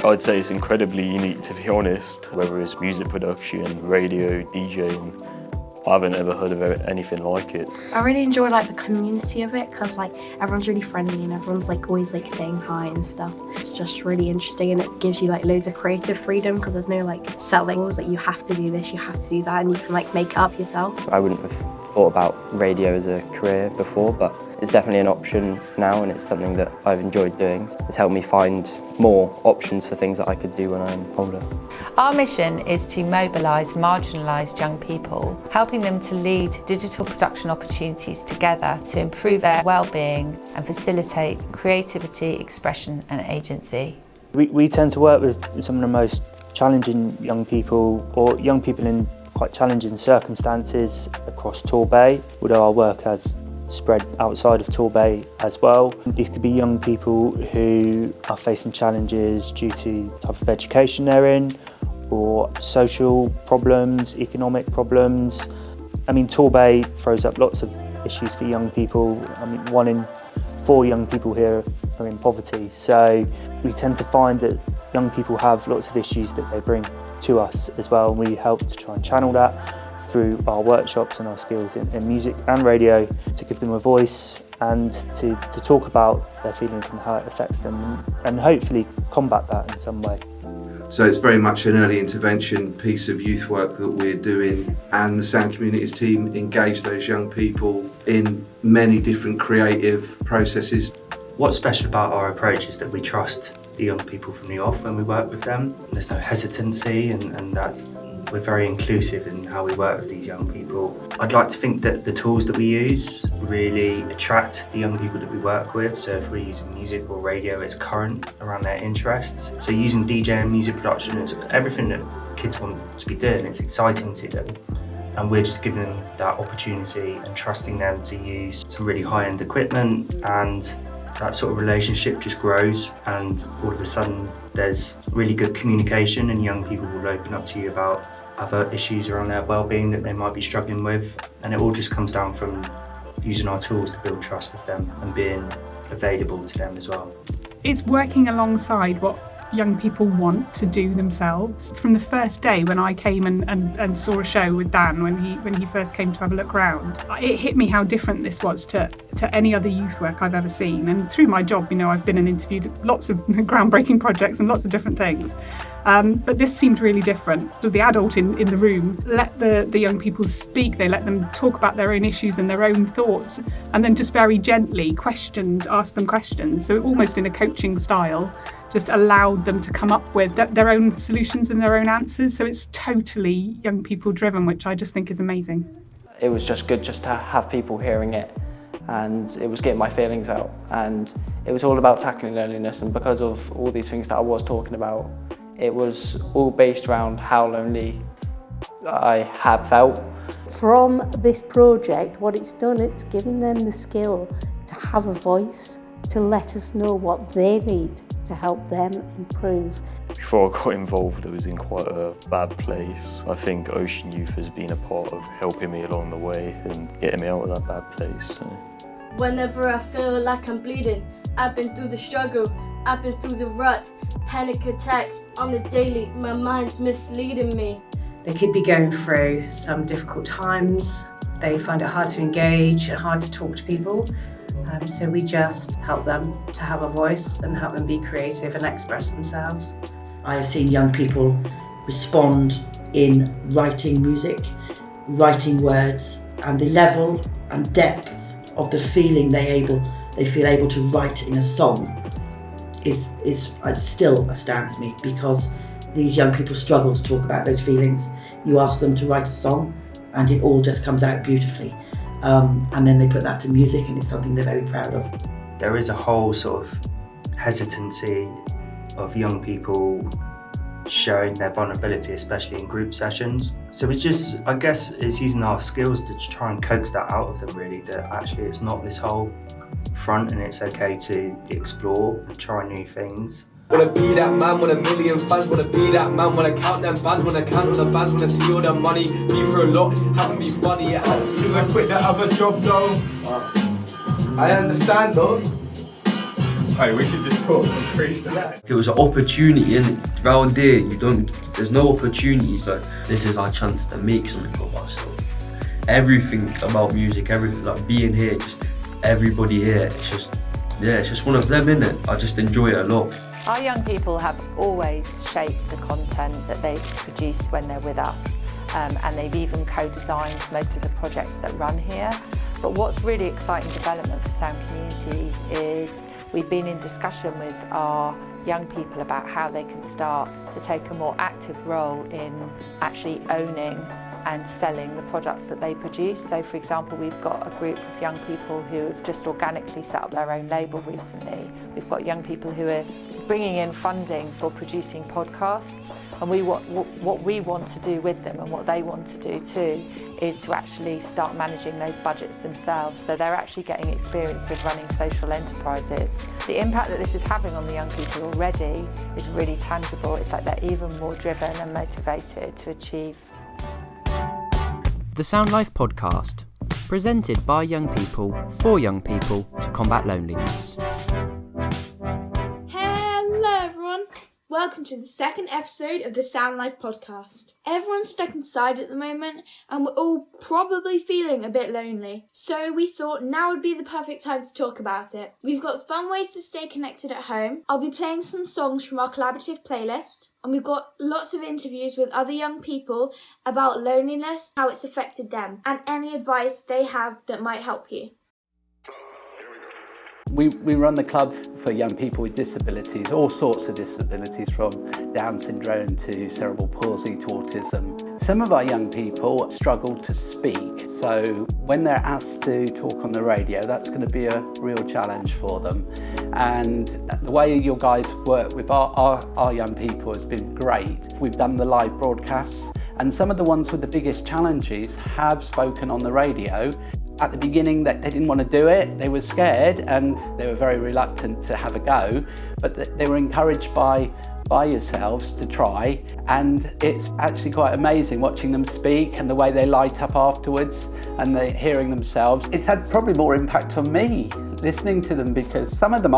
I'd say it's incredibly unique, to be honest, whether it's music production, radio, DJing. I haven't ever heard of anything like it. I really enjoy like the community of it because like everyone's really friendly and everyone's like always like saying hi and stuff. It's just really interesting and it gives you like loads of creative freedom because there's no like set rules that you have to do this, you have to do that, and you can like make it up yourself. I wouldn't have thought about radio as a career before, but it's definitely an option now and it's something that I've enjoyed doing. It's helped me find more options for things that I could do when I'm older. Our mission is to mobilise marginalised young people, helping them to lead digital production opportunities together to improve their well-being and facilitate creativity, expression and agency. We tend to work with some of the most challenging young people or young people in quite challenging circumstances across Torbay, although our work has spread outside of Torbay as well. These could be young people who are facing challenges due to the type of education they're in, or social problems, economic problems. I mean, Torbay throws up lots of issues for young people. I mean, 1 in 4 young people here are in poverty. So we tend to find that young people have lots of issues that they bring to us as well. And we help to try and channel that through our workshops and our skills in music and radio to give them a voice and to talk about their feelings and how it affects them and hopefully combat that in some way. So it's very much an early intervention piece of youth work that we're doing, and the Sound Communities team engage those young people in many different creative processes. What's special about our approach is that we trust the young people from the off when we work with them. There's no hesitancy and we're very inclusive in how we work with these young people. I'd like to think that the tools that we use really attract the young people that we work with. So if we're using music or radio, it's current around their interests. So using DJ and music production, it's everything that kids want to be doing. It's exciting to them. And we're just giving them that opportunity and trusting them to use some really high-end equipment, and that sort of relationship just grows, and all of a sudden there's really good communication and young people will open up to you about other issues around their well-being that they might be struggling with, and it all just comes down from using our tools to build trust with them and being available to them as well. It's working alongside what young people want to do themselves. From the first day when I came and saw a show with Dan when he first came to have a look around, it hit me how different this was to any other youth work I've ever seen. And through my job, you know, I've been and interviewed lots of groundbreaking projects and lots of different things. But this seemed really different. So the adult in the room let the young people speak. They let them talk about their own issues and their own thoughts, and then just very gently asked them questions. So almost in a coaching style, just allowed them to come up with their own solutions and their own answers. So it's totally young people driven, which I just think is amazing. It was just good just to have people hearing it, and it was getting my feelings out, and it was all about tackling loneliness. And because of all these things that I was talking about, it was all based around how lonely I have felt. From this project, what it's done, it's given them the skill to have a voice, to let us know what they need to help them improve. Before I got involved, I was in quite a bad place. I think Ocean Youth has been a part of helping me along the way and getting me out of that bad place. So. Whenever I feel like I'm bleeding, I've been through the struggle, I've been through the rut, panic attacks on the daily, my mind's misleading me. They could be going through some difficult times, they find it hard to engage and hard to talk to people. So we just help them to have a voice and help them be creative and express themselves. I have seen young people respond in writing music, writing words, and the level and depth of the feeling they feel able to write in a song is still astounds me, because these young people struggle to talk about those feelings. You ask them to write a song and it all just comes out beautifully. And then they put that to music, and it's something they're very proud of. There is a whole sort of hesitancy of young people showing their vulnerability, especially in group sessions. So it's just, I guess, it's using our skills to try and coax that out of them, really, that actually it's not this whole front and it's okay to explore and try new things. Wanna be that man with a million fans, wanna be that man, wanna count them bands, wanna count all the bands, wanna see all the money, be through a lot, haven't been funny, yeah. Cause I quit that other job though. I understand though. Hey, we should just talk and freestyle. It was an opportunity, and round there, there's no opportunity, so this is our chance to make something of ourselves. Everything about music, everything, like being here, just everybody here, it's just one of them, innit? I just enjoy it a lot. Our young people have always shaped the content that they've produced when they're with us, and they've even co-designed most of the projects that run here. But what's really exciting development for Sound Communities is we've been in discussion with our young people about how they can start to take a more active role in actually owning and selling the products that they produce. So for example, we've got a group of young people who have just organically set up their own label recently. We've got young people who are bringing in funding for producing podcasts, and what we want to do with them and what they want to do too is to actually start managing those budgets themselves, so they're actually getting experience of running social enterprises. The impact that this is having on the young people already is really tangible. It's like they're even more driven and motivated to achieve. The Sound Life podcast, presented by young people for young people to combat loneliness. Hello everyone, welcome to the second episode of the Sound Life podcast. Everyone's stuck inside at the moment and we're all probably feeling a bit lonely. So we thought now would be the perfect time to talk about it. We've got fun ways to stay connected at home. I'll be playing some songs from our collaborative playlist. And we've got lots of interviews with other young people about loneliness, how it's affected them, and any advice they have that might help you. We run the club for young people with disabilities, all sorts of disabilities, from Down syndrome to cerebral palsy to autism. Some of our young people struggle to speak, so when they're asked to talk on the radio, that's going to be a real challenge for them. And the way your guys work with our young people has been great. We've done the live broadcasts, and some of the ones with the biggest challenges have spoken on the radio. At the beginning, they didn't want to do it, they were scared and they were very reluctant to have a go, but they were encouraged by yourselves to try, and it's actually quite amazing watching them speak and the way they light up afterwards and they're hearing themselves. It's had probably more impact on me listening to them, because some of them,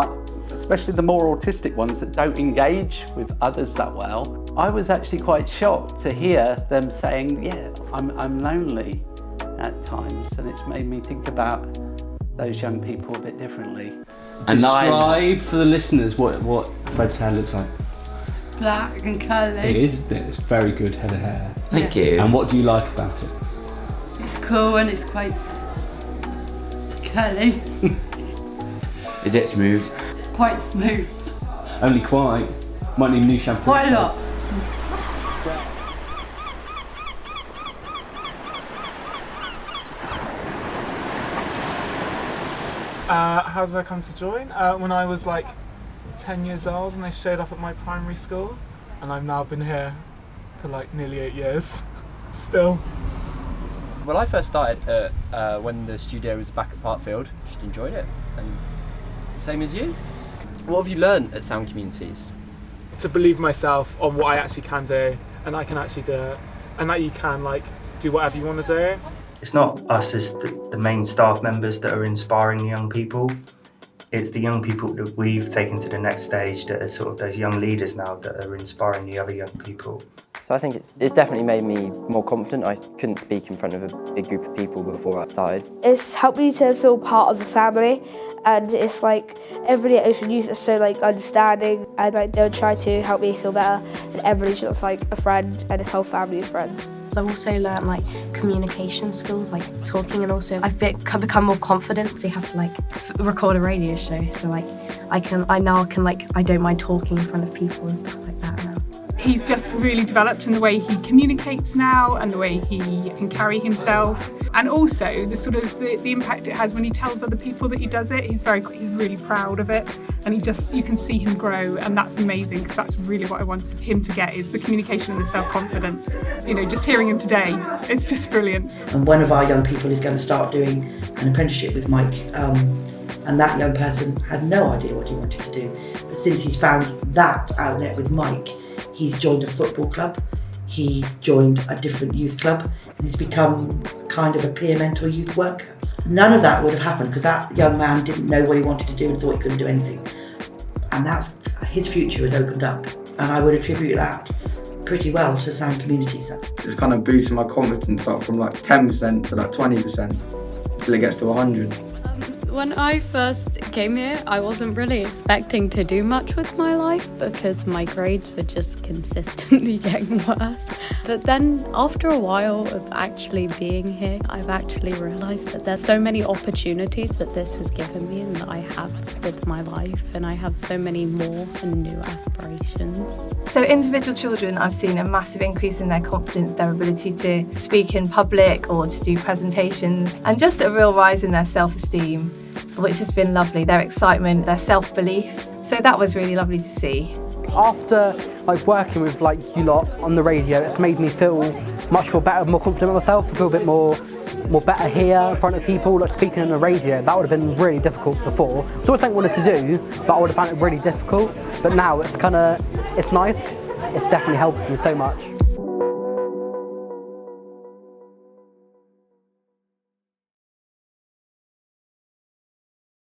especially the more autistic ones that don't engage with others that well, I was actually quite shocked to hear them saying, yeah, I'm lonely at times, and it's made me think about those young people a bit differently. And describe for the listeners what Fred's hair looks like. Black and curly. It is, isn't it? It's very good head of hair. Thank you. And what do you like about it? It's cool and it's quite curly. Is it smooth? Quite smooth. Only quite. Might need new shampoo. Quite a lot. How did I come to join? When I was like 10 years old and they showed up at my primary school, and I've now been here for like nearly 8 years, still. Well, I first started when the studio was back at Parkfield, just enjoyed it, and same as you. What have you learned at Sound Communities? To believe myself on what I actually can do, and I can actually do it, and that you can like do whatever you want to do. It's not us as the main staff members that are inspiring the young people. It's the young people that we've taken to the next stage that are sort of those young leaders now that are inspiring the other young people. So I think it's definitely made me more confident. I couldn't speak in front of a big group of people before I started. It's helped me to feel part of the family, and it's like everybody at Ocean Youth is so like understanding, and like they'll try to help me feel better, and everybody's just like a friend, and this whole family of friends. I've also learned like communication skills, like talking, and also I've become more confident because I have to like record a radio show. So like I don't mind talking in front of people and stuff like that now. He's just really developed in the way he communicates now and the way he can carry himself, and also the sort of the impact it has when he tells other people that he does it. He's really proud of it, and you can see him grow, and that's amazing, because that's really what I wanted him to get, is the communication and the self-confidence. You know, just hearing him today, it's just brilliant. And one of our young people is going to start doing an apprenticeship with Mike, and that young person had no idea what he wanted to do. But since he's found that outlet with Mike, he's joined a football club, he's joined a different youth club, and he's become kind of a peer mentor youth worker. None of that would have happened because that young man didn't know what he wanted to do and thought he couldn't do anything. and that's his future has opened up, and I would attribute that pretty well to sound communities. It's kind of boosting my confidence up from like 10% to like 20% till it gets to 100. When I first came here, I wasn't really expecting to do much with my life because my grades were just consistently getting worse. But then after a while of actually being here, I've actually realised that there's so many opportunities that this has given me and that I have with my life, and I have so many more and new aspirations. So individual children, I've seen a massive increase in their confidence, their ability to speak in public or to do presentations, and just a real rise in their self-esteem, which has been lovely, their excitement, their self-belief. So that was really lovely to see. After working with you lot on the radio, it's made me feel much more better, more confident in myself. I feel a bit more better here in front of people, speaking on the radio. That would have been really difficult before. It's always something I wanted to do, but I would have found it really difficult. But now it's nice. It's definitely helped me so much.